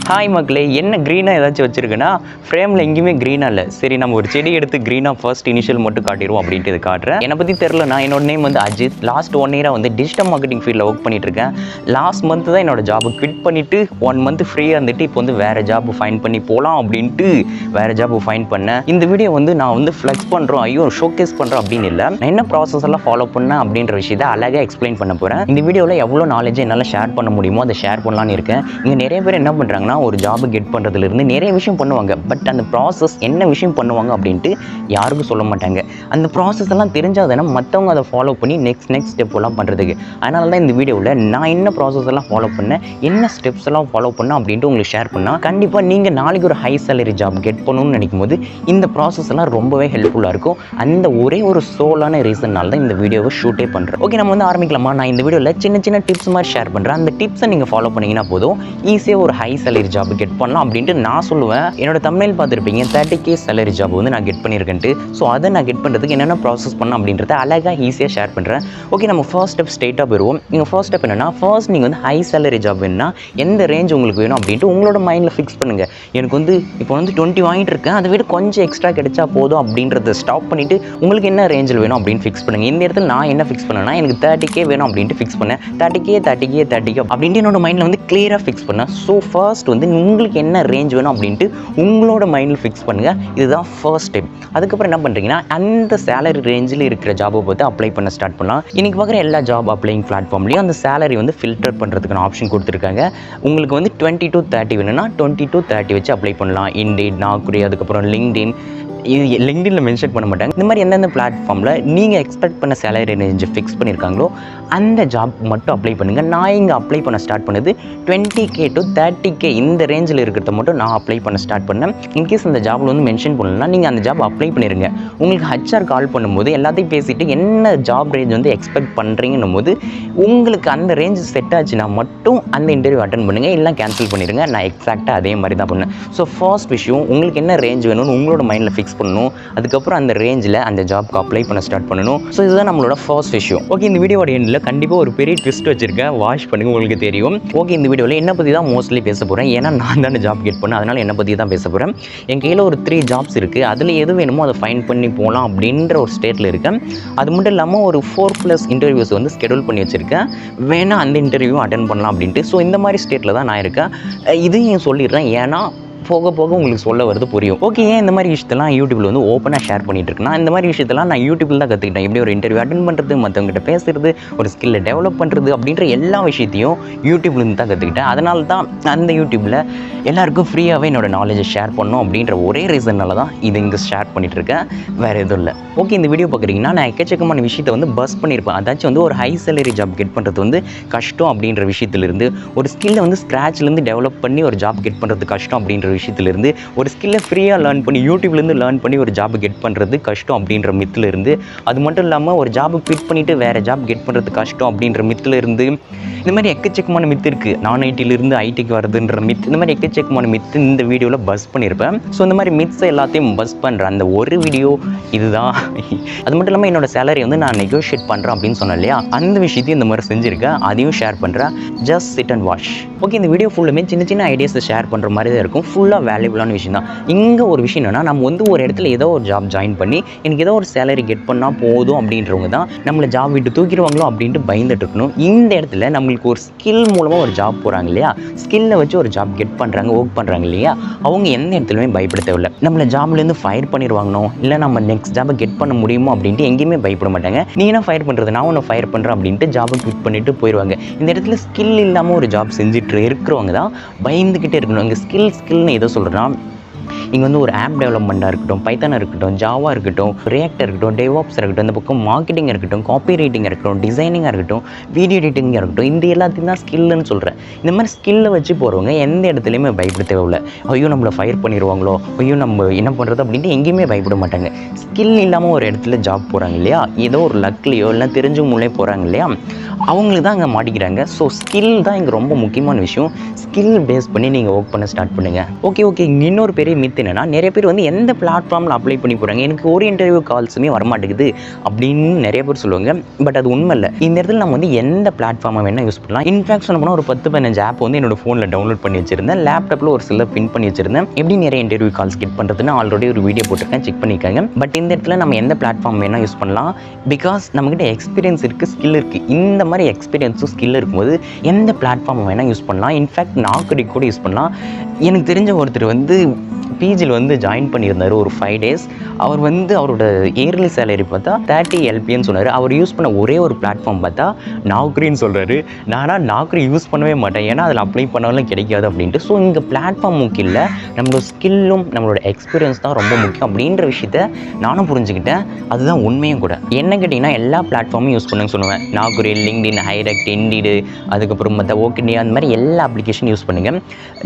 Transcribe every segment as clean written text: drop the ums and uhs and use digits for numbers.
Hi மக்களே, என்ன க்ரீனாக ஏதாச்சும் வச்சுருக்குன்னா ஃப்ரேமில் எங்கேயுமே க்ரீனாக இல்லை. சரி, நம்ம ஒரு செடி எடுத்து க்ரீனாக ஃபர்ஸ்ட் இனிஷியல் மட்டும் காட்டிடுவோம் அப்படின்ட்டு இது காட்டுறேன். என்னை பற்றி தெரில, நான் என்னோட நேம் வந்து அஜித். லாஸ்ட் 1 இயராக வந்து டிஜிட்டல் மார்க்கெட்டிங் ஃபீல்டில் ஒர்க் பண்ணிட்டுருக்கேன். லாஸ்ட் மந்த்து தான் என்னோட ஜாபை குவிட் பண்ணிவிட்டு 1 மந்த் ஃப்ரீயாக இருந்துட்டு இப்போ வந்து வேறு ஜாப் ஃபைன் பண்ணி போகலாம் அப்படின்ட்டு வேறு ஜாப் ஃபைன் பண்ணேன். இந்த வீடியோ வந்து நான் வந்து ஃப்ளெக்ஸ் பண்ணுறோம், ஐயோ ஷோகேஸ் பண்ணுறோம் அப்படின்னு இல்லை. நான் என்ன ப்ராசஸ் எல்லாம் ஃபாலோ பண்ணேன் அப்படின்ற விஷயத்தை அழகாக எக்ஸ்பிளைன் பண்ண போகிறேன். இந்த வீடியோவில் எவ்வளோ நாலேஜை என்னால் ஷேர் பண்ண முடியுமோ அதை ஷேர் பண்ணலான்னு இருக்கேன். இங்கே நிறைய பேர் என்ன பண்ணுறாங்கன்னா, ஒரு ஜாபை கெட் பண்ணுறதுலேருந்து நிறைய விஷயம் பண்ணுவாங்க. பட் அந்த ப்ராசஸ் என்ன விஷயம் பண்ணுவாங்க அப்படின்ட்டு யாருக்கும் சொல்ல மாட்டாங்க. அந்த ப்ராசஸ் எல்லாம் தெரிஞ்சால் தானே மற்றவங்க அதை ஃபாலோ பண்ணி நெக்ஸ்ட் ஸ்டெப் எல்லாம் பண்ணுறதுக்கு. அதனால தான் இந்த வீடியோவில் நான் என்ன ப்ராசஸ் எல்லாம் ஃபாலோ பண்ணேன், என்ன ஸ்டெப்ஸ் எல்லாம் ஃபாலோ பண்ணேன் அப்படின்ட்டு உங்களுக்கு ஷேர் பண்ணால் கண்டிப்பாக நீங்கள் நாளைக்கு ஒரு ஹை சேலரி ஜாப் கெட் பண்ணணும்னு நினைக்கும் போது இந்த ப்ராசஸ் எல்லாம் ரொம்பவே ஹெல்ப்ஃபுல்லாக இருக்கும். அந்த ஒரே ஒரு சோலான ரீசன்னால தான் இந்த வீடியோவை ஷூட்டே பண்ணுறேன். ஓகே, நம்ம வந்து ஆரம்பிக்கலாமா? நான் இந்த வீடியோவில் சின்ன சின்ன டிப்ஸ் மாதிரி ஷேர் பண்ணுறேன். அந்த டிப்ஸை நீங்கள் ஃபாலோ பண்ணிங்கன்னா போதும், ஈஸியாக ஒரு ஹை சேலரி ஜாப் கெட் பண்ணலாம் அப்படின்ட்டு நான் சொல்லுவேன். என்னோட தமிழ் பார்த்துருப்பீங்க, 30K சேலரி ஜாப் வந்து நான் கெட் பண்ணியிருக்கேன்ட்டு. ஸோ அதை நான் கெட் பண்ணுறதுக்கு என்னென்ன ப்ராசஸ் பண்ணேன் அப்படின்றத அழகாக ஈஸியாக ஷேர் பண்ணுறேன். ஓகே, நம்ம ஃபர்ஸ்ட் ஸ்டெப் ஸ்ட்ரெயிட்டாக போயிடுவோம். நீங்கள் ஃபர்ஸ்ட் ஸ்டெப் என்னென்னா, ஃபர்ஸ்ட் நீங்கள் வந்து ஹை சேலரி ஜாப் வேணும்னா எந்த ரேஞ்ச் உங்களுக்கு வேணும் அப்படின்ட்டு உங்களோட மைண்டில் ஃபிக்ஸ் பண்ணுங்கள். எனக்கு வந்து இப்போ வந்து 20 வாங்கிட்டு இருக்கேன், அதை விட கொஞ்சம் எக்ஸ்ட்ரா கிடைச்சா போதும் அப்படின்றத ஸ்டாப் பண்ணிவிட்டு உங்களுக்கு என்ன ரேஞ்சில் வேணும் அப்படின்னு ஃபிக்ஸ் பண்ணுங்கள். இந்த இடத்துல நான் என்ன ஃபிக்ஸ் பண்ணேன்னா, எனக்கு 30K வேணும் அப்படின்ட்டு ஃபிக்ஸ் பண்ணேன். 30K அப்படின்ட்டு என்னோட மைண்டில் வந்து கிளியராக ஃபிக்ஸ் பண்ணேன். ஸோ ஃபர்ஸ்ட் வந்து உங்களுக்கு என்ன ரேஞ்ச் வேணும் அப்படின்ட்டு உங்களோட மைண்டில் ஃபிக்ஸ் பண்ணுங்கள். இதுதான் ஃபர்ஸ்ட் ஸ்டெப். அதுக்கப்புறம் என்ன பண்ணுறீங்கன்னா, அந்த சேலரி ரேஞ்சில் இருக்கிற ஜாபை பார்த்து அப்ளை பண்ண ஸ்டார்ட் பண்ணலாம். இன்றைக்கி பார்க்குற எல்லா ஜாப் அப்ளைங் பிளாட்ஃபார்ம்லேயும் அந்த சேலரி வந்து ஃபில்டர் பண்ணுறதுக்கான ஆப்ஷன் கொடுத்துருக்காங்க. உங்களுக்கு வந்து 20 to 30 வேணும்னா 20 to 30 வச்சு அப்ளை பண்ணலாம். இண்டீட், நாக்குரி, அதுக்கப்புறம் லிங்க்டின், இது லிங்க்டின்ல மென்ஷன் பண்ண மாட்டாங்க. இந்த மாதிரி எந்தெந்த பிளாட்ஃபார்மில் நீங்கள் எக்ஸ்பெக்ட் பண்ண சேலரி ரேஞ்சு ஃபிக்ஸ் பண்ணியிருக்காங்களோ அந்த ஜாப் மட்டும் அப்ளை பண்ணுங்கள். நான் இங்கே அப்ளை பண்ண ஸ்டார்ட் பண்ணது 20K to 30K இந்த ரேஞ்சில் இருக்கிறத மட்டும் நான் அப்ளை பண்ண ஸ்டார்ட் பண்ணேன். இன்கேஸ் அந்த ஜாபில் வந்து மென்ஷன் பண்ணலன்னா நீங்கள் அந்த ஜாப் அப்ளை பண்ணிடுங்க. உங்களுக்கு HR கால் பண்ணும்போது எல்லாத்தையும் பேசிவிட்டு என்ன ஜாப் ரேஞ்ச் வந்து எக்ஸ்பெக்ட் பண்ணுறீங்கன்னும் போது உங்களுக்கு அந்த ரேஞ்ச் செட் ஆச்சுன்னா மட்டும் அந்த இன்டர்வியூ அட்டன் பண்ணுங்கள், இல்லை கேன்சல் பண்ணிடுங்க. நான் எக்ஸாக்டாக அதே மாதிரி தான் பண்ணேன். ஸோ ஃபர்ஸ்ட் விஷயம், உங்களுக்கு என்ன ரேஞ்ச் வேணும்னு உங்களோட மைண்டில் ஃபிக்ஸ் பண்ணணும். அதுக்கப்புறம் அந்த ரேஞ்சில் அந்த ஜாப்க்கு அப்ளை பண்ண ஸ்டார்ட் பண்ணணும். ஸோ இதுதான் நம்மளோட ஃபர்ஸ்ட் விஷயம். ஓகே, இந்த வீடியோட எண்டில் கண்டிப்பாக ஒரு பெரிய ட்விஸ்ட் வச்சிருக்கேன், வாட்ச் பண்ணுங்க, உங்களுக்கு தெரியும். ஓகே, இந்த வீடியோவில் என்ன பற்றி தான் மோஸ்ட்லி பேச போகிறேன். ஏன்னா நான் தானே ஜாப் கெட் பண்ணேன், அதனால் என்ன பற்றி தான் பேச போகிறேன். என் கையில் ஒரு 3 ஜாப்ஸ் இருக்குது. அதில் எது வேணுமோ அதை ஃபைன் பண்ணி போகலாம் அப்படின்ற ஒரு ஸ்டேட்டில் இருக்கேன். அது மட்டும் இல்லாமல் ஒரு 4+ இன்டர்வியூஸ் வந்து ஸ்கெடியூல் பண்ணி வச்சுருக்கேன். வேணால் அந்த இன்டர்வியூ அட்டன் பண்ணலாம் அப்படின்ட்டு. ஸோ இந்த மாதிரி ஸ்டேட்டில் தான் நான் இருக்கேன். இதையும் சொல்லிடுறேன், ஏன்னா போக போக உங்களுக்கு சொல்ல வருது புரியும். ஓகே, ஏன் இந்த மாதிரி விஷயத்தெல்லாம் யூடியூப்பில் வந்து ஓப்பனாக ஷேர் பண்ணிட்டு இருக்கேன். இந்த மாதிரி விஷயத்தெல்லாம் நான் யூடியூப்பில் தான் கற்றுக்கிட்டேன். எப்படி ஒரு இன்டர்வியூ அட்டன் பண்ணுறது, மற்றவங்ககிட்ட பேசுறது, ஒரு ஸ்கில்லை டெவலப் பண்ணுறது அப்படின்ற எல்லா விஷயத்தையும் யூடியூப்லேருந்து தான் கற்றுக்கிட்டேன். அதனால தான் அந்த யூடியூப்பில் எல்லாருக்கும் ஃப்ரீயாகவே என்னோட நாலேஜை ஷேர் பண்ணணும் அப்படின்ற ஒரே ரீசனால தான் இது இங்கே ஷேர் பண்ணிகிட்டு இருக்கேன், வேறு எதுவும் இல்லை. ஓகே, இந்த வீடியோ பார்க்குறீங்கன்னா நான் எக்கச்சக்கமான விஷயத்தை வந்து பஸ் பண்ணியிருப்பேன். அதாச்சும் வந்து ஒரு ஹை சேலரி ஜாப் கெட் பண்ணுறது வந்து கஷ்டம் அப்படின்ற விஷயத்துலேருந்து, ஒரு ஸ்கில்லை வந்து ஸ்க்ராட்ச்லேருந்து டெவலப் பண்ணி ஒரு ஜாப் கெட் பண்ணுறது கஷ்டம் அப்படின்ற விஷயத்துலேருந்து, ஒரு ஸ்கில்லை ஃப்ரீயாக லேர்ன் பண்ணி யூடியூப்லேருந்து லேர்ன் பண்ணி ஒரு ஜாப் கெட் பண்ணுறது கஷ்டம் அப்படின்ற மித்துலேருந்து, அது மட்டும் இல்லாமல் ஒரு ஜாபை குவிட் பண்ணிவிட்டு வேறு ஜாப் கெட் பண்ணுறது கஷ்டம் அப்படின்ற மித்துலேருந்து, இந்த மாதிரி எக்கச்சக்கமான மித்து இருக்குது. நான் ஐடியிலிருந்து ஐடிக்கு வருதுன்ற மித், இந்த மாதிரி எக்கச்சக்கமான மித்து இந்த வீடியோவில் பஸ் பண்ணியிருப்பேன். ஸோ இந்த மாதிரி மித்ஸை எல்லாத்தையும் பஸ் பண்ணுற அந்த ஒரு வீடியோ இதுதான். அது மட்டும் இல்லாமல் என்னோட சேலரி வந்து நான் நெகோஷியேட் பண்ணுறேன் அப்படின்னு சொன்னேன் இல்லையா, அந்த விஷயத்தையும் இந்த மாதிரி செஞ்சுருக்கேன், அதையும் ஷேர் பண்ணுறேன். Just sit and watch. Okay, இந்த வீடியோ ஃபுல்லுமே சின்ன சின்ன ஐடியாஸை ஷேர் பண்ணுற மாதிரி தான் இருக்கும். ஃபுல்லாக வேல்யூபிளான விஷயம் தான். இங்கே ஒரு விஷயம் என்னென்னா, நம்ம வந்து ஒரு இடத்துல ஏதோ ஒரு ஜாப் ஜாயின் பண்ணி எனக்கு ஏதோ ஒரு சேலரி கெட் பண்ணால் போதும் அப்படின்றவங்க தான் நம்மளை ஜாப் விட்டு தூக்கிடுவாங்களோ அப்படின்ட்டு பயந்துட்டு இருக்கணும். இந்த இடத்துல நம்மளுக்கு ஒரு ஸ்கில் மூலமாக ஒரு ஜாப் போகிறாங்க இல்லையா, ஸ்கில்லை வச்சு ஒரு ஜாப் கெட் பண்ணுறாங்க, ஒர்க் பண்ணுறாங்க இல்லையா, அவங்க எந்த இடத்துலையுமே பயப்பட தேவையில்லை. நம்மளை ஜாப்லேருந்து ஃபயர் பண்ணிடுவாங்கனோ, இல்லை நம்ம நெக்ஸ்ட் ஜாபை கெட் பண்ண முடியுமோ அப்படின்ட்டு எங்கேயுமே பயப்பட மாட்டாங்க. நீ என்ன ஃபயர் பண்ணுறது, நான் ஒன்று ஃபயர் பண்ணுறேன் அப்படின்ட்டு ஜாபை குவிட் பண்ணிட்டு போயிடுவாங்க. இந்த இடத்துல ஸ்கில் இல்லாமல் ஒரு ஜாப் செஞ்சுட்டு இருக்கிறவங்க தான் பயந்துக்கிட்டே இருக்கணும். இங்கே ஸ்கில்னு எதோ சொல்கிறேன்னா, இங்கே வந்து ஒரு ஆப் டெவலப்மெண்ட்டாக இருக்கட்டும், பைத்தானாக இருக்கட்டும், ஜாவா இருக்கட்டும், ரியாக்டாக இருக்கட்டும், டெவாப்ஸ் இருக்கட்டும், இந்த பக்கம் மார்க்கெட்டிங்காக இருக்கட்டும், காப்பி ரைட்டிங்காக இருக்கட்டும், டிசைனிங்காக இருக்கட்டும், வீடியோ எடிட்டிங்காக இருக்கட்டும், இந்த எல்லாத்தையும் தான் ஸ்கில்லுன்னு சொல்கிறேன். இந்த மாதிரி ஸ்கில்லை வச்சு போகிறவங்க எந்த இடத்துலையுமே பயப்பட தேவையில்லை. ஐயோ நம்மளை ஃபயர் பண்ணிடுவாங்களோ, ஐயோ நம்ம என்ன பண்ணுறது அப்படின்ட்டு எங்கேயுமே பயப்பட மாட்டாங்க. ஸ்கில் இல்லாமல் ஒரு இடத்துல ஜாப் போகிறாங்க இல்லையா, ஏதோ ஒரு லக்லையோ இல்லை தெரிஞ்சவங்களே போகிறாங்க இல்லையா, அவங்களுக்கு தான் அங்கே மாட்டிக்கிறாங்க. ஸோ ஸ்கில் தான் இங்கே ரொம்ப முக்கியமான விஷயம். ஸ்கில் பேஸ் பண்ணி நீங்கள் ஒர்க் பண்ண ஸ்டார்ட் பண்ணுங்கள். ஓகே, இன்னொரு பெரிய மித் கருத்து என்னென்னா, நிறைய பேர் வந்து எந்த பிளாட்ஃபார்மில் அப்ளை பண்ணி போகிறாங்க, எனக்கு ஒரு இன்டர்வியூ கால்ஸுமே வரமாட்டேங்குது அப்படின்னு நிறைய பேர் சொல்லுவாங்க. பட் அது உண்மை இல்லை. இந்த இடத்துல நம்ம வந்து எந்த பிளாட்ஃபார்மை வேணால் யூஸ் பண்ணலாம். இன்ஃபேக்ட் சொல்ல போனால் ஒரு 10-15 ஆப் வந்து என்னோட ஃபோனில் டவுன்லோட் பண்ணி வச்சிருந்தேன். லேப்டாப்பில் ஒரு சில பின் பண்ணி வச்சிருந்தேன். எப்படி நிறைய இன்டர்வியூ கால்ஸ் கெட் பண்ணுறதுன்னு ஆல்ரெடி ஒரு வீடியோ போட்டிருக்கேன், செக் பண்ணிக்காங்க. பட் இந்த இடத்துல நம்ம எந்த பிளாட்ஃபார்ம் வேணால் யூஸ் பண்ணலாம். பிகாஸ் நம்மகிட்ட எக்ஸ்பீரியன்ஸ் இருக்குது, ஸ்கில் இருக்குது. இந்த மாதிரி எக்ஸ்பீரியன்ஸும் ஸ்கில் இருக்கும்போது எந்த பிளாட்ஃபார்ம் வேணால் யூஸ் பண்ணலாம். இன்ஃபேக்ட் நாக்குடி கூட யூஸ் பண்ணலாம். எனக்கு தெரிஞ்ச ஒருத்தர் வந்து பிஜியில் வந்து ஜாயின் பண்ணியிருந்தார் ஒரு 5 days. அவர் வந்து அவரோட இயர்லி சேலரி பார்த்தா 30 LPன்னு சொன்னார். அவர் யூஸ் பண்ண ஒரே ஒரு பிளாட்ஃபார்ம் பார்த்தா நாக்ரின்னு சொல்கிறாரு. நானாக நாக்ரி யூஸ் பண்ணவே மாட்டேன், ஏன்னா அதில் அப்ளை பண்ணாலும் கிடைக்காது அப்படின்ட்டு. ஸோ இங்கே பிளாட்ஃபார்ம் முக்கியம் இல்லை, நம்மளோட ஸ்கில்லும் நம்மளோட எக்ஸ்பீரியன்ஸ் தான் ரொம்ப முக்கியம் அப்படின்ற விஷயத்த நானும் புரிஞ்சுக்கிட்டேன். அதுதான் உண்மையும் கூட. என்ன கேட்டிங்கன்னா எல்லா பிளாட்ஃபார்மும் யூஸ் பண்ணுங்க சொல்லுவேன். நாக்ரி, லிங்க்டின், ஹைரெக்ட், இண்டீடு, அதுக்கப்புறம் மற்ற ஓகேண்டியா, அந்த மாதிரி எல்லா அப்ளிகேஷன் யூஸ் பண்ணுங்கள்.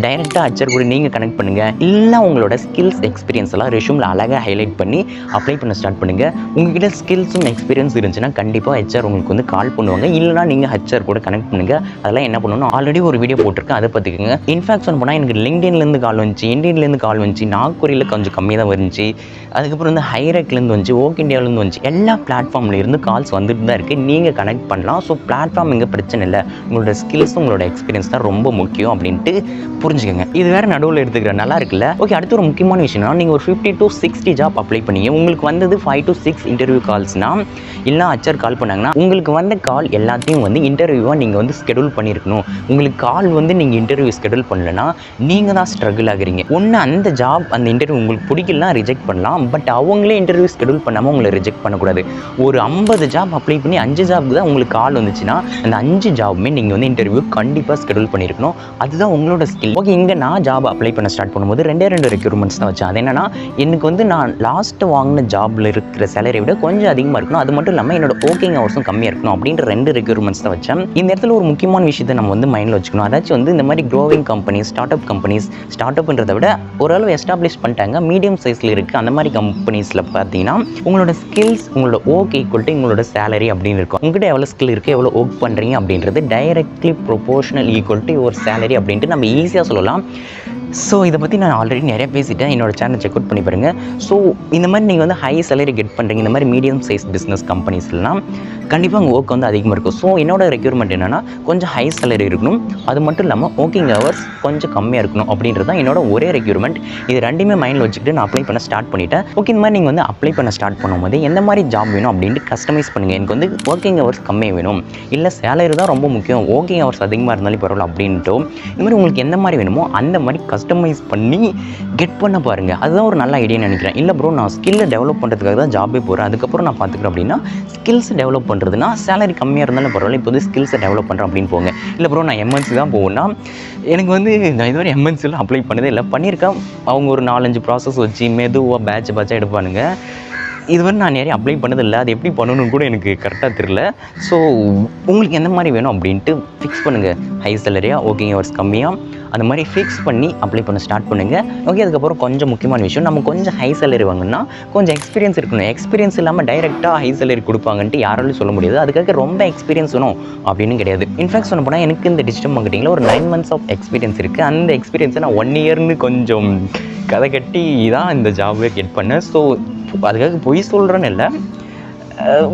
டைரெக்டாக ஹெச்ஆர் கூட நீங்கள் கனெக்ட் பண்ணுங்கள். இல்லை உங்களோட ஸ்கில்ஸ் எக்ஸ்பீரியன்ஸ் எல்லாம் ரெஷ்யூமில் அழகாக ஹைலைட் பண்ணி அப்ளை பண்ண ஸ்டார்ட் பண்ணுங்கள். உங்ககிட்ட ஸ்கில்ஸும் எக்ஸ்பீரியன்ஸ் இருந்துச்சுன்னா கண்டிப்பாக ஹெச்ஆர் உங்களுக்கு வந்து கால் பண்ணுவாங்க. இல்லைனா நீங்கள் ஹெச்ஆர் கூட கனெக்ட் பண்ணுங்கள். அதெல்லாம் என்ன பண்ணணும் ஆல்ரெடி ஒரு வீடியோ போட்டிருக்கேன், அதை பார்த்துக்கோங்க. இன்ஃபேக்ட் சொன்ன போனால் எனக்கு லிங்க்டின்லேருந்து கால் வந்துச்சு, இண்டியன்லேருந்து கால் வந்துச்சு, நாக்பூரில் கொஞ்சம் கம்மியாக தான் வந்துச்சு, அதுக்கப்புறம் வந்து ஹைரெக்ட்லேருந்து வந்துச்சு, ஓக் இண்டியாவிலேருந்து வந்துச்சு. எல்லா பிளாட்ஃபார்ம்லேருந்து கால்ஸ் வந்துட்டு தான் இருக்குது. நீங்கள் கனெக்ட் பண்ணலாம். ஸோ பிளாட்ஃபார்ம் இங்கே பிரச்சனை இல்லை, உங்களோட ஸ்கில்ஸும் உங்களோட எக்ஸ்பீரியன்ஸ் தான் ரொம்ப முக்கியம் அப்படின்ட்டு புரிஞ்சுக்கோங்க. இது வேறு நடுவில் எடுத்துக்கிற நல்லா இருக்குல்ல. ஓகே, அடுத்து ஒரு முக்கியமான விஷயம்னா, நீங்கள் ஒரு 50 to 60 ஜாப் அப்ளை பண்ணீங்க, உங்களுக்கு வந்தது 5 to 6 இன்டர்வியூ கால்ஸ்னால், இல்லை ஹெச்ஆர் கால் பண்ணாங்கன்னா உங்களுக்கு வந்த கால் எல்லாத்தையும் வந்து இன்டர்வியூவாக நீங்கள் வந்து ஸ்கெடியூல் பண்ணியிருக்கணும். உங்களுக்கு கால் வந்து நீங்கள் இன்டர்வியூ ஸ்கெடியூல் பண்ணலைன்னா நீங்கள் தான் ஸ்ட்ரகிள் ஆகுறீங்க. ஒன்று அந்த ஜாப் அந்த இன்டர்வியூ உங்களுக்கு பிடிக்கலனா ரிஜெக்ட் பண்ணலாம். பட் அவங்களே இன்டர்வியூ ஸ்கெடியூல் பண்ணாமல் உங்களை ரிஜெக்ட் பண்ணக்கூடாது. ஒரு 50 ஜாப் அப்ளை பண்ணி 5 ஜாப்புக்கு தான் உங்களுக்கு கால் வந்துச்சுன்னா அந்த 5 ஜாபுமே நீங்கள் வந்து இன்டர்வியூ கண்டிப்பாக ஸ்கெடியூல் பண்ணியிருக்கணும். அதுதான் உங்களோட ஸ்கில். ஓகே, இங்கே நான் ஜாப் அப்ளை பண்ண ஸ்டார்ட் பண்ணும்போது 2 ரெக்யூர்மெண்ட்ஸ் தான் வச்சேன். அது என்னன்னா, எனக்கு வந்து நான் லாஸ்ட்டு வாங்கின ஜாபில் இருக்கிற சேலரி விட கொஞ்சம் அதிகமாக இருக்கணும், அது மட்டும் இல்லாமல் என்னோட ஒர்க்கிங் ஹவர்ஸும் கம்மியாக இருக்கணும் அப்படின்ற 2 ரெக்யூர்மெண்ட்ஸ் தான் வச்சேன். இந்த இடத்துல ஒரு முக்கியமான விஷயத்தை நம்ம வந்து மைண்டில் வச்சுக்கணும். அதாச்சும் வந்து இந்த மாதிரி க்ரோவிங் கம்பெனிஸ், ஸ்டார்ட் அப்ன்றதை விட ஓரளவு எஸ்டாப்ளிஷ் பண்ணிட்டாங்க, மீடியம் சைஸில் இருக்குது. அந்த மாதிரி கம்பெனிஸில் பார்த்தீங்கன்னா உங்களோட ஸ்கில்ஸ், உங்களோட ஒர்க் ஈக்குவல் டு உங்களோட சேலரி அப்படின்னு இருக்கும். உங்கள்கிட்ட எவ்வளோ ஸ்கில் இருக்குது, எவ்வளோ ஒர்க் பண்ணுறீங்க அப்படின்றது directly proportional equal to your salary அப்படின்ட்டு நம்ம ஈஸியாக சொல்லலாம். ஸோ இதை பற்றி நான் ஆல்ரெடி நிறைய பேசிட்டேன், என்னோட சேனல் செக் அவுட் பண்ணி பாருங்கள். ஸோ இந்த மாதிரி நீங்கள் வந்து ஹை சேலரி கெட் பண்ணுறீங்க இந்த மாதிரி மீடியம் சைஸ் பிஸ்னஸ் கம்பெனிஸ்லாம் கண்டிப்பாக உங்கள் ஒர்க் வந்து அதிகமாக இருக்கும். ஸோ என்னோட ரெக்யூர்மெண்ட் என்னென்னா, கொஞ்சம் ஹை சேலரி இருக்கணும், அது மட்டும் இல்லாமல் ஒர்க்கிங் ஹவர்ஸ் கொஞ்சம் கம்மியாக இருக்கணும் அப்படின்றது தான் என்னோட ஒரே ரெக்யூர்மெண்ட். இது ரெண்டுமே மைண்டில் வச்சுக்கிட்டு நான் அப்ளை பண்ண ஸ்டார்ட் பண்ணிட்டேன். ஓகே, இந்த மாதிரி நீங்கள் வந்து அப்ளை பண்ண ஸ்டார்ட் பண்ணும்போது எந்த மாதிரி ஜாப் வேணும் அப்படின்ட்டு கஸ்டமைஸ் பண்ணுங்கள். எனக்கு வந்து ஒர்க்கிங் ஹவர்ஸ் கம்மியாக வேணும், இல்லை சேலரி தான் ரொம்ப முக்கியம், ஒர்க்கிங் ஹவர்ஸ் அதிகமாக இருந்தாலும் பரவாயில்ல அப்படின்ட்டு இந்த மாதிரி உங்களுக்கு எந்த மாதிரி வேணுமோ அந்த மாதிரி கஸ்டமைஸ் பண்ணி கெட் பண்ண பாருங்கள். அதுதான் ஒரு நல்ல ஐடியான்னு நினைக்கிறேன். இல்லை ப்ரோ, நான் ஸ்கில்லை டெவலப் பண்ணுறதுக்காக தான் ஜாபே போகிறேன், அதுக்கப்புறம் நான் பார்த்துக்கிறேன் அப்படின்னா, ஸ்கில்ஸ் டெவலப் பண்ணுறதுனா சேலரி கம்மியாக இருந்தாலும் பரவாயில்ல, இப்போ வந்து ஸ்கில்ஸை டெவலப் பண்ணுறேன் அப்படின்னு போங்க. இல்லை ப்ரோ, நான் எம்என்சி தான் போவேன்னா, எனக்கு வந்து நான் இதுவரை எம்என்சியில் அப்ளை பண்ணதே இல்லை, பண்ணியிருக்கேன். அவங்க ஒரு 4-5 ப்ராசஸ் வச்சு மெதுவாக பேட்சாக எடுப்பானுங்க. இதுவரை நான் நிறைய அப்ளை பண்ணதில்லை, அது எப்படி பண்ணணும்னு கூட எனக்கு கரெக்டாக தெரியல. ஸோ உங்களுக்கு எந்த மாதிரி வேணும் அப்படின்ட்டு ஃபிக்ஸ் பண்ணுங்கள். ஹை சேலரியாக, ஒர்க்கிங் ஹவர்ஸ் கம்மியாக, அந்த மாதிரி ஃபிக்ஸ் பண்ணி அப்ளை பண்ண ஸ்டார்ட் பண்ணுங்கள். ஓகே, அதுக்கப்புறம் கொஞ்சம் முக்கியமான விஷயம், நம்ம கொஞ்சம் ஹை சேலரி வாங்கினா கொஞ்சம் எக்ஸ்பீரியன்ஸ் இருக்கணும். எக்ஸ்பீரியன்ஸ் இல்லாமல் டைரெக்டாக ஹை சேலரி கொடுப்பாங்கன்ட்டு யாராலும் சொல்ல முடியாது. அதுக்காக ரொம்ப எக்ஸ்பீரியன்ஸ் வேணும் அப்படின்னு கிடையாது. இன்ஃபேக்ட் சொன்ன போனால் எனக்கு இந்த டிஜிட்டல் மார்க்கெட்டிங்கில் ஒரு 9 months ஆஃப் எக்ஸ்பீரியன்ஸ் இருக்குது. அந்த எக்ஸ்பீரியன்ஸை நான் 1 yearன்னு கொஞ்சம் கதை கட்டி தான் இந்த ஜாபே கெட் பண்ணேன். ஸோ அதுக்காக பொய் சொல்கிறேன்னு இல்லை,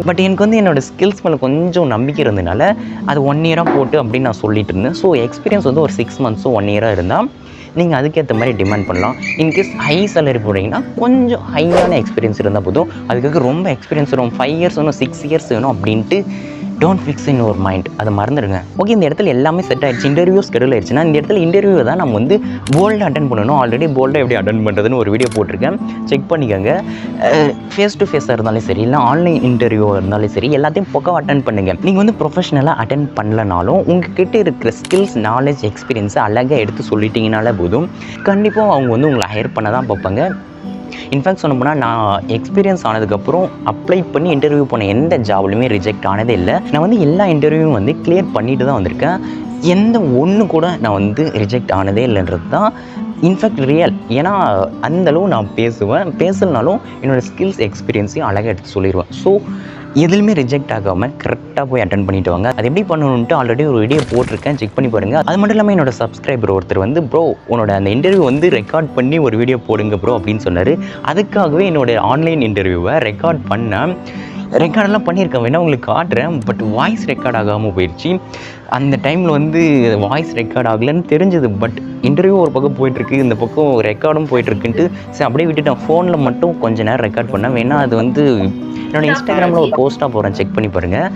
பட் எனக்கு வந்து என்னோடய ஸ்கில்ஸ் மேலே கொஞ்சம் நம்பிக்கை இருந்ததுனால அது 1 year போட்டு அப்படின்னு நான் சொல்லிட்டு இருந்தேன். ஸோ எக்ஸ்பீரியன்ஸ் வந்து ஒரு 6 months 1 year இருந்தால் நீங்கள் அதுக்கேற்ற மாதிரி டிமாண்ட் பண்ணலாம். இன்கேஸ் ஹை சேலரி போடுறீங்கன்னா கொஞ்சம் ஹையான எக்ஸ்பீரியன்ஸ் இருந்தால் போதும். அதுக்காக ரொம்ப எக்ஸ்பீரியன்ஸ் வரும், 5 years வேணும், 6 years வேணும் அப்படின்ட்டு don't fix in your mind, அதை மறந்துடுங்க. ஓகே, இந்த இடத்துல எல்லாமே செட் ஆகிடுச்சு, இன்டர்வியூ ஸ்கெடியூல் ஆயிடுச்சுன்னா இந்த இடத்துல இன்டர்வியூ தான் நம்ம வந்து போல்டாக அட்டன் பண்ணணும். ஆல்ரெடி போல்டாக எப்படி அட்டன் பண்ணுறதுன்னு ஒரு வீடியோ போட்டிருக்கேன், செக் பண்ணிக்கோங்க. ஃபேஸ் டு ஃபேஸாக இருந்தாலும் சரி, இல்லை ஆன்லைன் இன்டர்வியூவாக இருந்தாலும் சரி, எல்லாத்தையும் பக்கம் அட்டன் பண்ணுங்கள். நீங்கள் வந்து ப்ரொஃபஷனலாக அட்டன் பண்ணலனாலும் உங்ககிட்ட இருக்கிற ஸ்கில்ஸ், நாலேஜ், எக்ஸ்பீரியன்ஸை அழகாக எடுத்து சொல்லிட்டீங்கனால போதும், கண்டிப்பாக அவங்க வந்து உங்களை ஹையர் பண்ண தான் பார்ப்பாங்க. இன்ஃபேக்ட் சொன்ன போனால் நான் எக்ஸ்பீரியன்ஸ் ஆனதுக்கப்புறம் அப்ளை பண்ணி இன்டர்வியூ போன எந்த ஜாப்லையுமே ரிஜெக்ட் ஆனதே இல்லை. நான் வந்து எல்லா இன்டர்வியூவும் வந்து கிளியர் பண்ணிட்டு தான் வந்திருக்கேன். எந்த ஒன்று கூட நான் வந்து ரிஜெக்ட் ஆனதே இல்லைன்றது தான் இன்ஃபேக்ட் ரியல். ஏன்னா அந்தளவு நான் பேசலனாலும் என்னோடய ஸ்கில்ஸ், எக்ஸ்பீரியன்ஸையும் அழகாக எடுத்து சொல்லிடுவேன். ஸோ எதுலையுமே ரிஜெக்ட் ஆகாமல் கரெக்டாக போய் அட்டன் பண்ணிட்டு வாங்க. அது எப்படி பண்ணணுன்ட்டு ஆல்ரெடி ஒரு வீடியோ போட்டிருக்கேன், செக் பண்ணி பாருங்கள். அது மட்டும் இல்லாமல் என்னோட சப்ஸ்கிரைபர் ஒருத்தர் வந்து ப்ரோ உன்னோட அந்த இன்டர்வியூ வந்து ரெக்கார்ட் பண்ணி ஒரு வீடியோ போடுங்க ப்ரோ அப்படின்னு சொன்னார். அதுக்காகவே என்னோட ஆன்லைன் இன்டர்வியூவை ரெக்கார்ட் பண்ணேன். ரெக்கார்டெல்லாம் பண்ணியிருக்கேன், வேணா உங்களுக்கு காட்டுறேன். பட் வாய்ஸ் ரெக்கார்ட் ஆகாமல் போயிடுச்சு. அந்த டைமில் வந்து வாய்ஸ் ரெக்கார்ட் ஆகலைன்னு தெரிஞ்சது. பட் இன்டர்வியூ ஒரு பக்கம் போயிட்டுருக்கு, இந்த பக்கம் ரெக்கார்டும் போயிட்டுருக்குன்ட்டு சரி அப்படியே விட்டுட்டேன். ஃபோனில் மட்டும் கொஞ்சம் நேரம் ரெக்கார்ட் பண்ணேன். வேணா அது வந்து என்னோடய இன்ஸ்டாகிராமில் ஒரு போஸ்ட்டாக போகிறேன், செக் பண்ணி பாருங்கள்.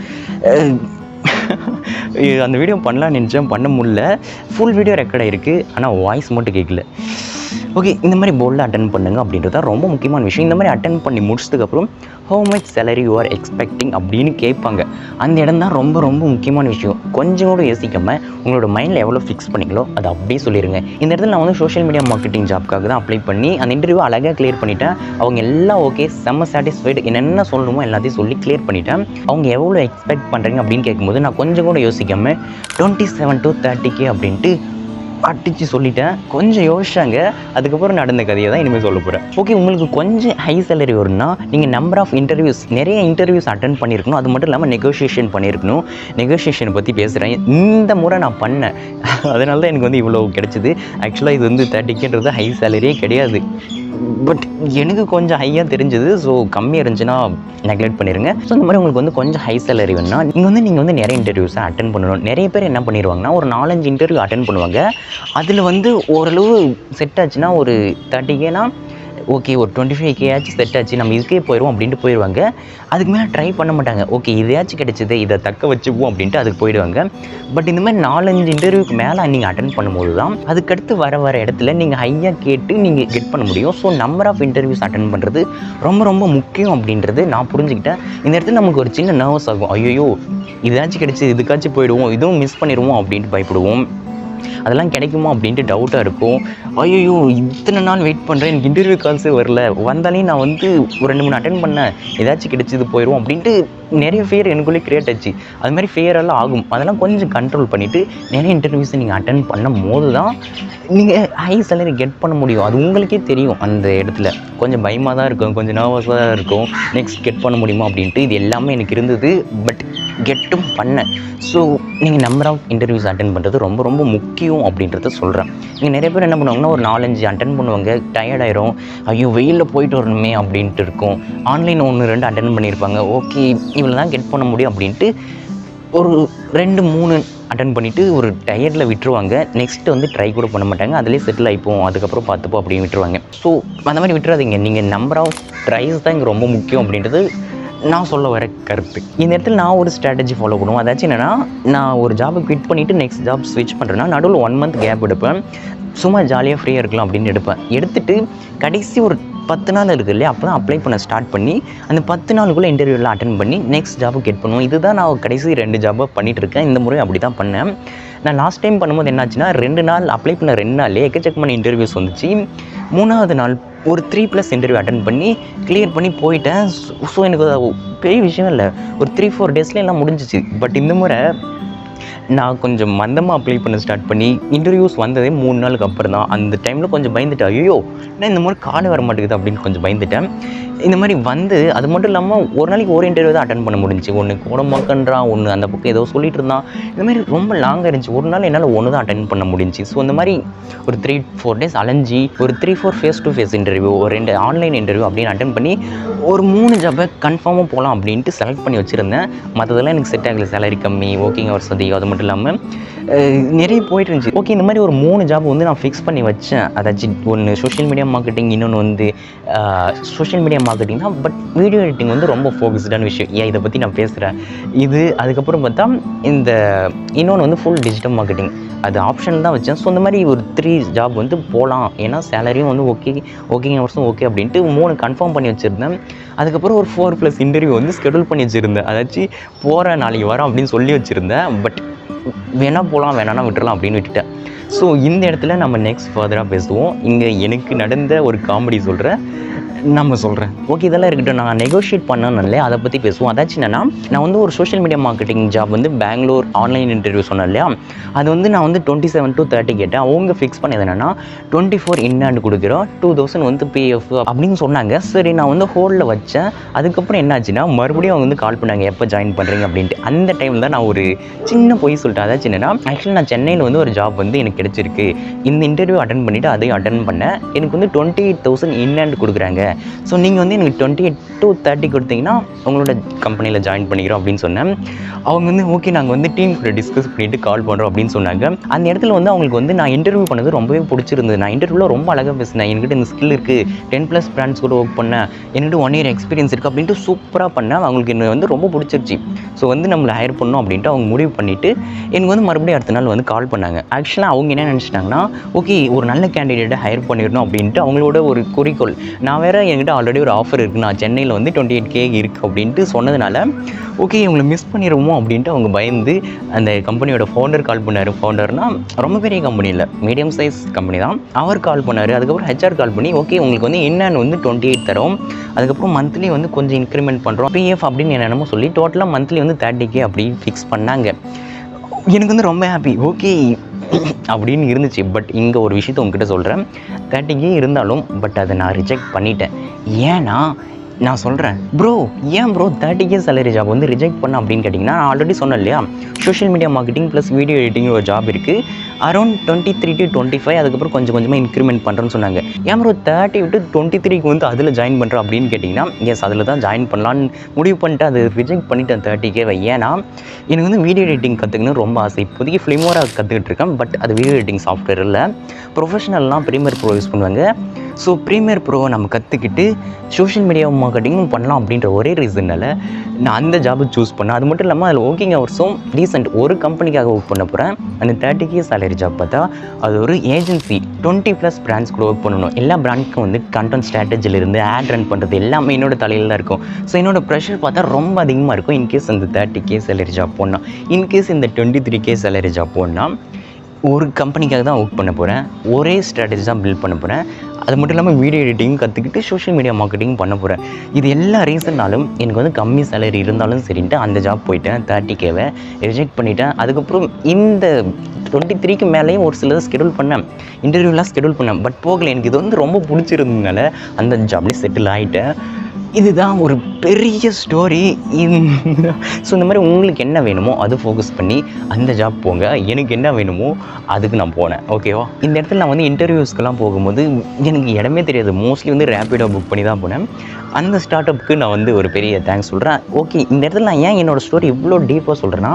அந்த வீடியோ பண்ணலான்னு நினச்சேன், பண்ண முடியல. ஃபுல் வீடியோ ரெக்கார்ட் ஆகிருக்கு, ஆனால் வாய்ஸ் மட்டும் கேட்கல. ஓகே, இந்த மாதிரி போல்டாக அட்டன் பண்ணுங்க அப்படின்றது தான் ரொம்ப முக்கியமான விஷயம். இந்த மாதிரி அட்டன் பண்ணி முடிச்சதுக்கப்புறம் how much salary you are expecting அப்படின்னு கேட்பாங்க. அந்த இடம் தான் ரொம்ப ரொம்ப முக்கியமான விஷயம். கொஞ்சம் கூட யோசிக்காமல் உங்களோட மைண்டில் எவ்வளோ ஃபிக்ஸ் பண்ணிங்களோ அதை அப்படியே சொல்லிடுங்க. இந்த இடத்துல நான் வந்து சோஷியல் மீடியா மார்க்கெட்டிங் ஜாப்க்காக தான் அப்ளை பண்ணி அந்த இன்டர்வியூ அழகாக கிளியர் பண்ணிட்டேன். அவங்க எல்லாம் ஓகே, செம்ம சாட்டிஸ்ஃபைடு, என்னென்ன சொல்லணுமோ எல்லாத்தையும் சொல்லி கிளியர் பண்ணிட்டேன். அவங்க எவ்வளோ எக்ஸ்பெக்ட் பண்ணுறீங்க அப்படின்னு கேட்கும்போது நான் கொஞ்சம் கூட யோசிக்காமல் 27 to 30K அப்படின்ட்டு அடித்து சொல்லிட்டேன். கொஞ்சம் யோசிச்சாங்க. அதுக்கப்புறம் நடந்த கதையை தான் இனிமேல் சொல்ல போகிறேன். ஓகே, உங்களுக்கு கொஞ்சம் ஹை சேலரி வரும்னா நீங்கள் நம்பர் ஆஃப் இன்டர்வியூஸ், நிறைய இன்டர்வியூஸ் அட்டன் பண்ணியிருக்கணும். அது மட்டும் இல்லாமல் நெகோஷியேஷன் பண்ணியிருக்கணும். நெகோஷியேஷனை பற்றி பேசுகிறேன். இந்த முறை நான் பண்ணேன், அதனால தான் எனக்கு வந்து இவ்வளோ கிடச்சிது. ஆக்சுவலாக இது வந்து 30Kன்றது ஹை சேலரியே கிடையாது. பட் எனக்கு கொஞ்சம் ஹையாக தெரிஞ்சது. ஸோ கம்மியாக இருந்துச்சுன்னா நெக்லெக்ட் பண்ணிடுங்க. ஸோ இந்த மாதிரி உங்களுக்கு வந்து கொஞ்சம் ஹை சேலரி வேணும்னா நீங்கள் வந்து நிறைய இன்டர்வியூஸை அட்டன் பண்ணணும். நிறைய பேர் என்ன பண்ணிடுவாங்கன்னா ஒரு 4-5 இன்டர்வியூ அட்டன் பண்ணுவாங்க. அதில் வந்து ஓரளவு செட் ஆச்சுன்னா ஒரு 30Kனா ஓகே, ஒரு 25K ஆச்சு செட் ஆச்சு, நம்ம இதுக்கே போயிடுவோம் அப்படின்ட்டு போயிடுவாங்க. அதுக்கு மேலே ட்ரை பண்ண மாட்டாங்க. ஓகே, இதையாச்சும் கிடைச்சிது, இதை தக்க வச்சுக்குவோம் அப்படின்ட்டு அதுக்கு போயிடுவாங்க. பட் இந்த மாதிரி 4-5 இன்டர்வியூக்கு மேலே நீங்கள் அட்டன் பண்ணும்போது தான் அதுக்கடுத்து வர இடத்துல நீங்கள் ஹையாக கேட்டு நீங்கள் கெட் பண்ண முடியும். So number of interviews attend பண்ணுறது ரொம்ப ரொம்ப முக்கியம் அப்படின்றது நான் புரிஞ்சுக்கிட்டேன். இந்த இடத்துல நமக்கு ஒரு சின்ன நர்வஸ் ஆகும். ஐயோ இதாச்சும் கிடைச்சி இதுக்காச்சும் போயிடுவோம், இதுவும் மிஸ் பண்ணிடுவோம் அப்படின்ட்டு பயப்படுவோம். அதெல்லாம் கிடைக்குமா அப்படின்ட்டு டவுட்டாக இருக்கும். ஐயோ இத்தனை நாள் வெயிட் பண்ணுறேன், எனக்கு இன்டர்வியூ கால்ஸே வரல, வந்தாலே நான் வந்து ஒரு 2-3 அட்டன் பண்ணேன், ஏதாச்சும் கிடைச்சது போயிடும் அப்படின்ட்டு நிறைய ஃபியர் எனக்குள்ளே க்ரியேட் ஆச்சு. அது மாதிரி ஃபியரெல்லாம் ஆகும். அதெல்லாம் கொஞ்சம் கண்ட்ரோல் பண்ணிவிட்டு நிறைய இன்டர்வியூஸை நீங்கள் அட்டன் பண்ணும் போது தான் நீங்கள் ஹை சேலரி கெட் பண்ண முடியும். அது உங்களுக்கே தெரியும். அந்த இடத்துல கொஞ்சம் பயமாக தான் இருக்கும், கொஞ்சம் நர்வஸாக தான் இருக்கும், நெக்ஸ்ட் கெட் பண்ண முடியுமா அப்படின்ட்டு. இது எல்லாமே எனக்கு இருந்தது. பட் கெட்டும் பண்ணேன். ஸோ நீங்கள் நம்பர் ஆஃப் இன்டர்வியூஸ் அட்டன் பண்ணுறது ரொம்ப ரொம்ப முக்கியம் அப்படின்றத சொல்கிறேன். நீங்கள் நிறைய பேர் என்ன பண்ணுவாங்கன்னா ஒரு 4-5 அட்டன் பண்ணுவாங்க, டயர்டாயிரும், ஐயோ வெயிலில் போயிட்டு வரணுமே அப்படின்ட்டு இருக்கும். ஆன்லைன் 1-2 அட்டன் பண்ணியிருப்பாங்க, ஓகே இவ்வளோ தான் கெட் பண்ண முடியும் அப்படின்ட்டு ஒரு 2-3 அட்டன் பண்ணிவிட்டு ஒரு டயர்டில் விட்டுருவாங்க. நெக்ஸ்ட்டு வந்து ட்ரை கூட பண்ண மாட்டாங்க, அதிலே செட்டில் ஆகிப்போம், அதுக்கப்புறம் பார்த்துப்போம் அப்படின்னு விட்டுருவாங்க. ஸோ அந்த மாதிரி விட்டுறாதீங்க. நீங்கள் நம்பர் ஆஃப் ட்ரைஸ் தான் இங்கே ரொம்ப முக்கியம் அப்படின்றது நான் சொல்ல வர கருத்து. இந்த இடத்துல நான் ஒரு ஸ்ட்ராட்டஜி ஃபாலோ பண்ணுவோம். அதாச்சும் என்னென்னா, நான் ஒரு ஜாபை குவிட் பண்ணிவிட்டு நெக்ஸ்ட் ஜாப் ஸ்விட்ச் பண்ணுறேன்னா நடுவில் 1 month கேப் எடுப்பேன். சும்மா ஜாலியாக ஃப்ரீயாக இருக்கலாம் அப்படின்னு எடுத்துட்டு கடைசி ஒரு 10 நாள் இருக்குது இல்லையா, அப்போ தான் அப்ளை பண்ண ஸ்டார்ட் பண்ணி அந்த 10 நாளுக்குள்ளே இன்டர்வியூலாம் அட்டன் பண்ணி நெக்ஸ்ட் ஜாபு கெட் பண்ணுவோம். இதுதான் நான் கடைசி 2 ஜாபாக பண்ணிகிட்ருக்கேன். இந்த முறை அப்படி தான் பண்ணேன். நான் லாஸ்ட் டைம் பண்ணும்போது என்னாச்சுன்னா 2 நாள் அப்ளை பண்ண 2 நாள்லேயே எக்கச்சக்கமான இன்டர்வியூஸ் வந்துச்சு. 3ஆவது நாள் ஒரு 3+ இன்டர்வியூ அட்டன் பண்ணி கிளியர் பண்ணி போயிட்டேன். ஸோ எனக்கு பெரிய விஷயம் இல்லை, ஒரு 3-4 டேஸில் எல்லாம் முடிஞ்சிச்சு. பட் இந்த முறை நான் கொஞ்சம் மந்தமாக அப்ளை பண்ண ஸ்டார்ட் பண்ணி இன்டர்வியூஸ் வந்ததே 3 நாளுக்கு அப்புறம் தான். அந்த டைமில் கொஞ்சம் பயந்துட்டேன். ஐயோ நான் இந்த மாதிரி காலை வர மாட்டேங்குது அப்படின்னு கொஞ்சம் பயந்துட்டேன். இந்த மாதிரி வந்து அது மட்டும் இல்லாமல் ஒரு நாளைக்கு ஒரு இன்டர்வியூ தான் அட்டன் பண்ண முடிஞ்சிச்சு. ஒன்று கோடம்பாக்கன்றான், ஒன்று அந்த பக்கம் ஏதோ சொல்லிட்டு இருந்தான். இந்த மாதிரி ரொம்ப லாங்காக இருந்துச்சு. ஒரு நாள் என்னால் ஒன்று தான் அட்டன் பண்ண முடிஞ்சிச்சு. ஸோ இந்த மாதிரி ஒரு 3-4 டேஸ் அலைஞ்சி ஒரு 3-4 ஃபேஸ்-டு-ஃபேஸ் இன்டர்வியூ, ஒரு 2 ஆன்லைன் இன்டர்வியூ அப்படின்னு அட்டன் பண்ணி ஒரு 3 ஜாபை கன்ஃபார்மாக போகலாம் அப்படின்ட்டு செலக்ட் பண்ணி வச்சுருந்தேன். மற்றதெல்லாம் எனக்கு செட் ஆகலை, சேலரி கம்மி, ஒர்க்கிங் ஹவர்ஸ் அதிகம், அது மட்டும் இல்லாமல் நிறைய போயிட்டு இருந்துச்சு. ஓகே, இந்த மாதிரி ஒரு 3 ஜாப் வந்து நான் ஃபிக்ஸ் பண்ணி வச்சேன். அதாச்சும் ஒன்று சோஷியல் மீடியா மார்க்கெட்டிங், இன்னொன்று வந்து சோஷியல் மீடியா மார்க்கெட்டிங்னா பட் வீடியோ எடிட்டிங் வந்து ரொம்ப ஃபோக்கஸ்டான விஷயம். ஏன் இதை பற்றி நான் பேசுகிறேன். இது அதுக்கப்புறம் பார்த்தா இந்த இன்னொன்று வந்து ஃபுல் டிஜிட்டல் மார்க்கெட்டிங், அது ஆப்ஷன் தான் வச்சேன். ஸோ இந்த மாதிரி ஒரு 3 ஜாப் வந்து போகலாம். ஏன்னா சேலரியும் வந்து ஒர்க்கிங் ஹவர்ஸும் ஓகே அப்படின்ட்டு 3 கன்ஃபார்ம் பண்ணி வச்சுருந்தேன். அதுக்கப்புறம் ஒரு 4+ இன்டர்வியூ வந்து ஸ்கெடியூல் பண்ணி வச்சுருந்தேன். அதாச்சும் போகிற நாளைக்கு வரோம் அப்படின்னு சொல்லி வச்சுருந்தேன். பட் வேணால் போகலாம், வேணான்னா விட்டுறலாம் அப்படின்னு விட்டுட்டேன். ஸோ இந்த இடத்துல நம்ம நெக்ஸ்ட் ஃபர்தராக பேசுவோம். இங்கே எனக்கு நடந்த ஒரு காமெடி சொல்கிறேன், ஓகே இதெல்லாம் இருக்கட்டும். நான் நெகோஷியேட் பண்ணேன்ல, அதை பற்றி பேசுவோம். அதாச்சும் என்னென்னா, நான் வந்து ஒரு சோஷியல் மீடியா மார்க்கெட்டிங் ஜாப் வந்து பெங்களூர் ஆன்லைன் இன்டர்வியூ சொன்னேன் இல்லையா, அது வந்து நான் வந்து 27 to 30 கேட்டேன். அவங்க ஃபிக்ஸ் பண்ணது என்னென்னா 24 இன் ஹேண்ட் கொடுக்குறோம், 2000 வந்து பிஎஃப் அப்படின்னு சொன்னாங்க. சரி நான் வந்து ஹோல்டில் வச்சேன். அதுக்கப்புறம் என்னாச்சுன்னா மறுபடியும் அவங்க வந்து கால் பண்ணாங்க, எப்போ ஜாயின் பண்ணுறீங்க அப்படின்ட்டு. அந்த டைமில் தான் நான் ஒரு சின்ன பொய் சொல்லிட்டேன். அதாச்சும் என்னென்னா, ஆக்சுவலி நான் சென்னையில் வந்து ஒரு ஜாப் வந்து எனக்கு கிடச்சிருக்கு, இந்த இன்டர்வியூ அட்டன் பண்ணிவிட்டு அதையும் அட்டன் பண்ணேன், எனக்கு வந்து 28,000 இன் ஹேண்ட் கொடுக்குறாங்க. ஸோ நீங்கள் வந்து எனக்கு 28 to 30 கொடுத்தீங்கன்னா உங்களோட கம்பெனியில் ஜாயின் பண்ணிக்கிறோம் அப்படின்னு சொன்னேன். அவங்க வந்து ஓகே நாங்கள் வந்து டீம் கூட டிஸ்கஸ் பண்ணிவிட்டு கால் பண்ணுறோம் அப்படின்னு சொன்னாங்க. அந்த இடத்துல வந்து அவங்களுக்கு வந்து நான் இன்டர்வியூ பண்ணது ரொம்பவே பிடிச்சிருந்தது. நான் இன்டர்வியூவில் ரொம்ப அழகாக பேசினேன், என்கிட்ட இந்த ஸ்கில் இருக்குது, 10+ பிராண்ட்ஸ் கூட ஒர்க் பண்ணேன், என்கிட்ட 1 year எக்ஸ்பீரியன்ஸ் இருக்குது அப்படின்ட்டு சூப்பராக பண்ணேன். அவங்களுக்கு என்ன வந்து ரொம்ப பிடிச்சிருச்சு. ஸோ வந்து நம்மளை ஹையர் பண்ணணும் அப்படின்ட்டு அவங்க முடிவு பண்ணிவிட்டு எனக்கு வந்து மறுபடியும் அடுத்த நாள் வந்து கால் பண்ணாங்க. ஆக்சுவலாக அவங்க என்ன நினச்சிட்டாங்கன்னா, ஓகே ஒரு நல்ல கேண்டிடேட்டை ஹையர் பண்ணிடணும் அப்படின்ட்டு அவங்களோட ஒரு குறிக்கோள். நான் வேறு என்கிட்ட ஆல்ரெடி ஒரு ஆஃபர் இருக்குது, நான் சென்னையில் வந்து 28K இருக்குது அப்படின்ட்டு சொன்னதுனால ஓகே இவங்களை மிஸ் பண்ணிடுவோமோ அப்படின்ட்டு அவங்க பயந்து அந்த கம்பெனியோட ஃபவுண்டர் கால் பண்ணார். ஃபவுண்டர்னால் ரொம்ப பெரிய கம்பெனி இல்லை, மீடியம் சைஸ் கம்பெனி தான். அவர் கால் பண்ணார். அதுக்கப்புறம் ஹெச்ஆர் கால் பண்ணி ஓகே உங்களுக்கு வந்து என்னன்னு வந்து 28 தரோம், அதுக்கப்புறம் மந்த்லி வந்து கொஞ்சம் இன்க்ரிமெண்ட் பண்ணுறோம், பிஎஃப் அப்படின்னு என்னென்னமோ சொல்லி டோட்டலாக மந்த்லி வந்து 30K அப்படி ஃபிக்ஸ் பண்ணாங்க. எனக்கு வந்து ரொம்ப ஹாப்பி, ஓகே அப்படின்னு இருந்துச்சு. பட் இங்கே ஒரு விஷயத்த உங்ககிட்ட சொல்கிறேன், 30K இருந்தாலும் பட் அதை நான் ரிஜெக்ட் பண்ணிட்டேன். ஏன்னா நான் சொல்கிறேன் ப்ரோ, ஏன் ப்ரோ 30K சேலரி ஜாப் வந்து ரிஜெக்ட் பண்ண அப்படின்னு கேட்டிங்கன்னா, நான் ஆல்ரெடி சொன்னேன் இல்லையா, social media marketing plus video editing ஒரு ஜாப் இருக்குது, அரௌண்ட் 23 to 25, அதுக்கப்புறம் கொஞ்சம் கொஞ்சமாக இன்க்ரிமெண்ட் பண்ணுறேன்னு சொன்னாங்க. ஏன் ப்ரோ 30 விட்டு 23க்கு வந்து அதில் ஜாயின் பண்ணுறோம் அப்படின்னு கேட்டிங்கன்னா, எஸ் அதில் தான் ஜாயின் பண்ணலான்னு முடிவு பண்ணிட்டு அதை ரிஜெக்ட் பண்ணிட்டேன் 30K. ஏன்னா எனக்கு வந்து வீடியோ எடிட்டிங் கற்றுக்கணும் ரொம்ப ஆசை. இப்போதைக்கு ஃபிலிமோரா கற்றுக்கிட்டு இருக்கேன், பட் அது வீடியோ எடிட்டிங் சாஃப்ட்வேர் இல்லை, ப்ரொஃபஷனல்லாம் ப்ரீமியர் ப்ரோ யூஸ் பண்ணுவாங்க. ஸோ ப்ரீமியர் ப்ரோவை நம்ம கற்றுக்கிட்டு சோஷியல் மீடியா மார்க்கெட்டிங்கும் பண்ணலாம் அப்படின்ற ஒரே ரீசனால் நான் அந்த ஜாபை சூஸ் பண்ணேன். அது மட்டும் இல்லாமல் அதில் ஒர்க்கிங் ஹவர்ஸும் ரீசெண்ட் ஒரு கம்பெனிக்காக ஒர்க் பண்ண போகிறேன். அந்த 30K சேலரி ஜாப் பார்த்தா அது ஒரு ஏஜென்சி, 20+ பிராண்ட்ஸ் கூட ஒர்க் பண்ணணும். எல்லா பிராண்ட்க்கும் வந்து கண்டென்ட் ஸ்ட்ராட்டஜிலிருந்து ஆட் ரன் பண்ணுறது எல்லாமே என்னோட தலையில் தான் இருக்கும். ஸோ என்னோட ப்ரெஷர் பார்த்தா ரொம்ப அதிகமாக இருக்கும். இன்கேஸ் அந்த 30K சேலரி ஜாப் போடணும், இன்கேஸ் இந்த 23K சேலரி ஜாப் போடணும், ஒரு கம்பெனிக்காக தான் ஒர்க் பண்ண போகிறேன், ஒரே ஸ்ட்ராட்டஜி தான் பில்ட் பண்ண போகிறேன். அது மட்டும் இல்லாமல் வீடியோ எடிட்டிங் கற்றுக்கிட்டு சோஷியல் மீடியா மார்க்கெட்டிங் பண்ண போகிறேன். இது எல்லா ரீசன்னாலும் எனக்கு வந்து கம்மி சேலரி இருந்தாலும் சரின்ட்டு அந்த ஜாப் போயிட்டேன். 30Kவை ரிஜெக்ட் பண்ணிட்டேன். அதுக்கப்புறம் இந்த 23க்கு மேலேயும் ஒரு சிலது ஸ்கெடியூல் பண்ணேன், இன்டர்வியூலாம் ஸ்கெடியூல் பண்ணேன், பட் போகலை. எனக்கு இது வந்து ரொம்ப பிடிச்சிருந்ததுனால அந்த ஜாப்லேயே செட்டில் ஆகிட்டேன். இதுதான் ஒரு பெரிய ஸ்டோரி. ஸோ இந்த மாதிரி உங்களுக்கு என்ன வேணுமோ அது ஃபோக்கஸ் பண்ணி அந்த ஜாப் போங்க. எனக்கு என்ன வேணுமோ அதுக்கு நான் போனேன். ஓகேவா? இந்த இடத்துல நான் வந்து இன்டர்வியூஸ்க்கெல்லாம் போகும்போது எனக்கு இடமே தெரியாது. மோஸ்ட்லி வந்து ரேப்பிடோ புக் பண்ணி தான் போனேன். அந்த ஸ்டார்ட் அப்புக்கு நான் வந்து ஒரு பெரிய தேங்க்ஸ் சொல்கிறேன். ஓகே, இந்த இடத்துல நான் ஏன் என்னோடய ஸ்டோரி இவ்வளோ டீப்பாக சொல்கிறேன்னா,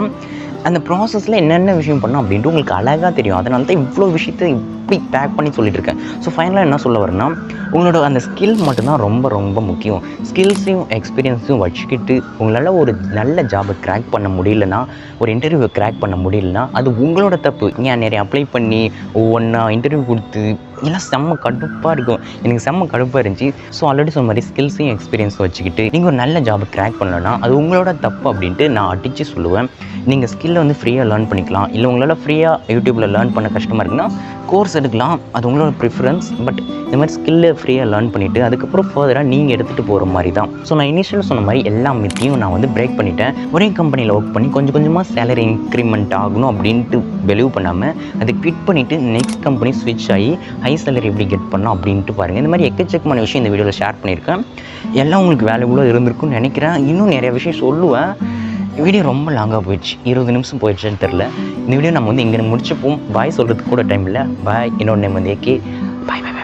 அந்த ப்ராசஸில் என்னென்ன விஷயம் பண்ணோம் அப்படின்ட்டு உங்களுக்கு அழகாக தெரியும். அதனால தான் இவ்வளோ விஷயத்தை இப்படி பேக் பண்ணி சொல்லிட்டு இருக்கேன். ஸோ ஃபைனலாக என்ன சொல்ல வரேன்னா, உங்களோட அந்த ஸ்கில் மட்டும்தான் ரொம்ப ரொம்ப முக்கியம். ஸ்கில்ஸையும் எக்ஸ்பீரியன்ஸையும் வச்சுக்கிட்டு உங்களால் ஒரு நல்ல ஜாபை கிராக் பண்ண முடியலன்னா, ஒரு இன்டர்வியூவை கிராக் பண்ண முடியலன்னா அது உங்களோட தப்பு. ஏன் நிறைய அப்ளை பண்ணி ஒவ்வொன்றா இன்டர்வியூ கொடுத்து எல்லாம் செம்ம கடுப்பாக இருக்கும். எனக்கு செம்ம கடுப்பாக இருந்துச்சு. ஸோ ஆல்ரெடி சொன்ன மாதிரி ஸ்கில்ஸையும் எக்ஸ்பீரியன்ஸும் வச்சுக்கிட்டு நீங்கள் ஒரு நல்ல ஜாபை கிராக் பண்ணலன்னா அது உங்களோட தப்பு அப்படின்ட்டு நான் அடித்து சொல்லுவேன். நீங்கள் ஸ்கில்லை வந்து ஃப்ரீயாக லேர்ன் பண்ணிக்கலாம். இல்லை உங்களால் ஃப்ரீயாக யூடியூப்பில் லேர்ன் பண்ண கஷ்டமாக இருக்குன்னா கோர்ஸ் எடுக்கலாம், அது உங்களோட ப்ரிஃபரன்ஸ். பட் இந்த மாதிரி ஸ்கில்லை ஃப்ரீயாக லேர்ன் பண்ணிவிட்டு அதுக்கப்புறம் ஃபர்தராக நீங்கள் எடுத்துகிட்டு போகிற மாதிரி தான். ஸோ நான் இனிஷியல் சொன்ன மாதிரி எல்லா மித்தையும் நான் வந்து பிரேக் பண்ணிட்டேன். ஒரே கம்பெனியில் ஒர்க் பண்ணி கொஞ்சம் கொஞ்சமாக சேலரி இன்க்ரிமெண்ட் ஆகணும் அப்படின்ட்டு பிலீவ் பண்ணாமல் அதை குவிட் பண்ணிவிட்டு நெக்ஸ்ட் கம்பெனி ஸ்விட்ச் ஆகி ஹை சேலரி எப்படி கெட் பண்ணோம் அப்படின்ட்டு பாருங்கள். இந்த மாதிரி எக்கச்சக்கமான விஷயம் இந்த வீடியோவில் ஷேர் பண்ணியிருக்கேன். எல்லாம் உங்களுக்கு வேல்யூபுளாக இருந்திருக்குன்னு நினைக்கிறேன். இன்னும் நிறைய விஷயம் சொல்லுவேன். வீடியோ ரொம்ப லாங்காக போயிடுச்சு, 20 நிமிஷம் போயிடுச்சுன்னு தெரில. இந்த வீடியோ நம்ம வந்து இங்கே முடிச்சுப்போம். பாய் சொல்கிறதுக்கு கூட டைம் இல்லை. பாய். என்னோட நேம் வந்து ஏகே. பாய் பாய்.